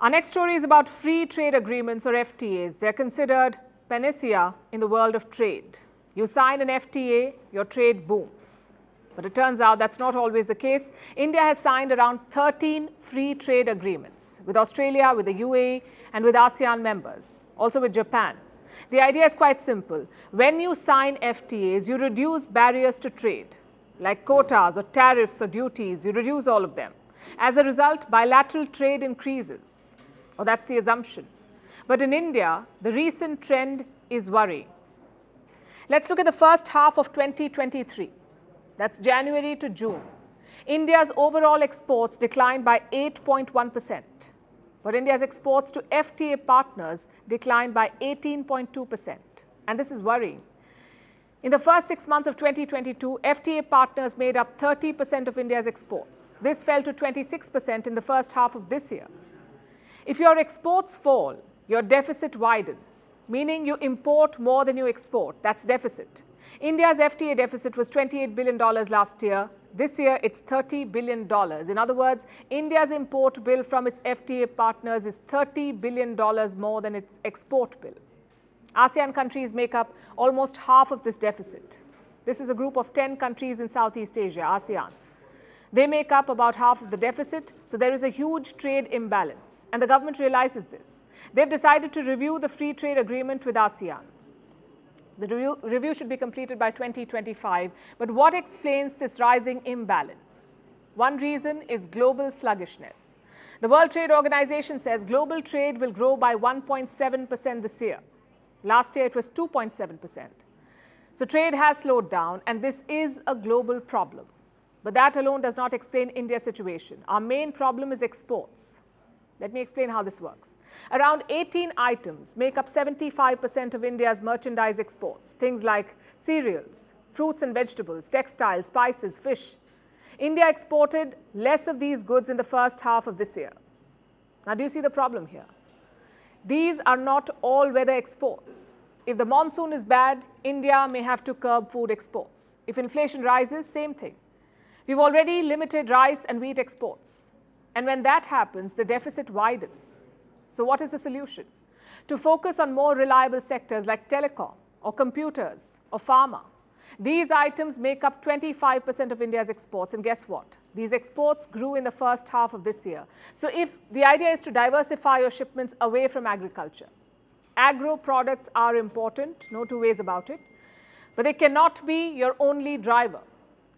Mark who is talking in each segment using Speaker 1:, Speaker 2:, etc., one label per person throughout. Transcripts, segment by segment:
Speaker 1: Our next story is about free trade agreements or FTAs. They're considered panacea in the world of trade. You sign an FTA, your trade booms. But it turns out that's not always the case. India has signed around 13 free trade agreements with Australia, with the UAE, and with ASEAN members, also with Japan. The idea is quite simple. When you sign FTAs, you reduce barriers to trade, like quotas or tariffs or duties, you reduce all of them. As a result, bilateral trade increases, or that's the assumption. But in India, the recent trend is worrying. Let's look at the first half of 2023. That's January to June. India's overall exports declined by 8.1%, but India's exports to FTA partners declined by 18.2%. And this is worrying. In the first 6 months of 2022, FTA partners made up 30% of India's exports. This fell to 26% in the first half of this year. If your exports fall, your deficit widens, meaning you import more than you export. That's deficit. India's FTA deficit was $28 billion last year. This year, it's $30 billion. In other words, India's import bill from its FTA partners is $30 billion more than its export bill. ASEAN countries make up almost half of this deficit. This is a group of 10 countries in Southeast Asia, ASEAN. They make up about half of the deficit, so there is a huge trade imbalance, and the government realizes this. They've decided to review the free trade agreement with ASEAN. The review should be completed by 2025, but what explains this rising imbalance? One reason is global sluggishness. The World Trade Organization says global trade will grow by 1.7% this year. Last year, it was 2.7%. So trade has slowed down, and this is a global problem. But that alone does not explain India's situation. Our main problem is exports. Let me explain how this works. Around 18 items make up 75% of India's merchandise exports. Things like cereals, fruits and vegetables, textiles, spices, fish. India exported less of these goods in the first half of this year. Now, do you see the problem here? These are not all-weather exports. If the monsoon is bad, India may have to curb food exports. If inflation rises, same thing. We've already limited rice and wheat exports. And when that happens, the deficit widens. So what is the solution? To focus on more reliable sectors like telecom or computers or pharma. These items make up 25% of India's exports, and guess what? These exports grew in the first half of this year. So if the idea is to diversify your shipments away from agriculture, agro products are important, no two ways about it, but they cannot be your only driver.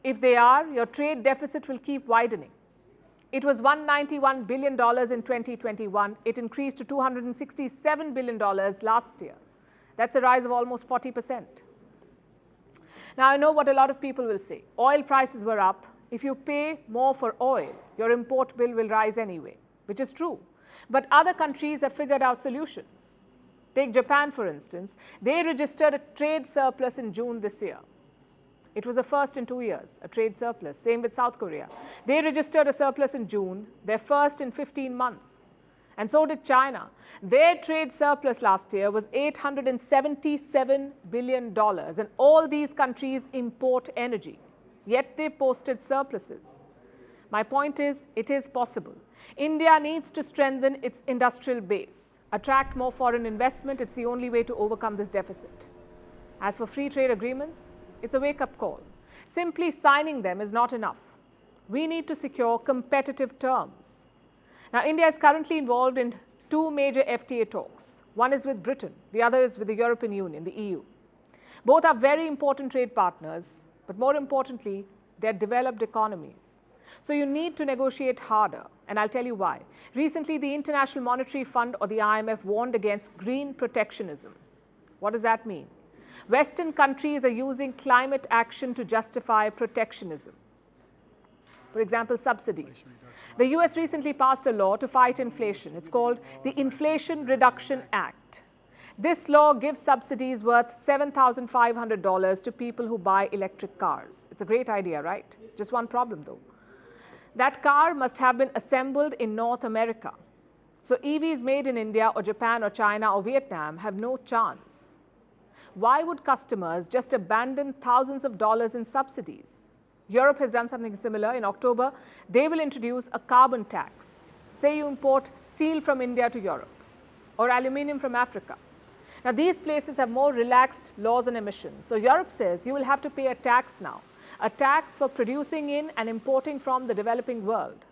Speaker 1: If they are, your trade deficit will keep widening. It was $191 billion in 2021. It increased to $267 billion last year. That's a rise of almost 40%. Now, I know what a lot of people will say. Oil prices were up. If you pay more for oil, your import bill will rise anyway, which is true. But other countries have figured out solutions. Take Japan, for instance. They registered a trade surplus in June this year. It was the first in 2 years, a trade surplus. Same with South Korea. They registered a surplus in June, their first in 15 months. And so did China. Their trade surplus last year was $877 billion. And all these countries import energy, yet they posted surpluses. My point is, it is possible. India needs to strengthen its industrial base, attract more foreign investment. It's the only way to overcome this deficit. As for free trade agreements, it's a wake-up call. Simply signing them is not enough. We need to secure competitive terms. Now, India is currently involved in 2 major FTA talks. One is with Britain, the other is with the European Union, the EU. Both are very important trade partners, but more importantly, they're developed economies. So you need to negotiate harder, and I'll tell you why. Recently, the International Monetary Fund, or the IMF, warned against green protectionism. What does that mean? Western countries are using climate action to justify protectionism. For example, subsidies. The US recently passed a law to fight inflation. It's called the Inflation Reduction Act. This law gives subsidies worth $7,500 to people who buy electric cars. It's a great idea, right? Just one problem, though. That car must have been assembled in North America. So EVs made in India or Japan or China or Vietnam have no chance. Why would customers just abandon thousands of dollars in subsidies? Europe has done something similar. In October, they will introduce a carbon tax. Say you import steel from India to Europe or aluminium from Africa. Now, these places have more relaxed laws on emissions. So, Europe says you will have to pay a tax now, a tax for producing in and importing from the developing world.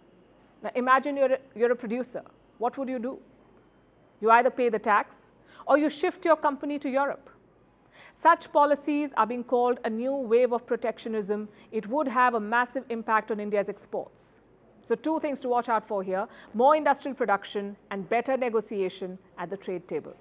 Speaker 1: Now, imagine you're a producer. What would you do? You either pay the tax or you shift your company to Europe. Such policies are being called a new wave of protectionism. It would have a massive impact on India's exports. So, two things to watch out for here: more industrial production and better negotiation at the trade table.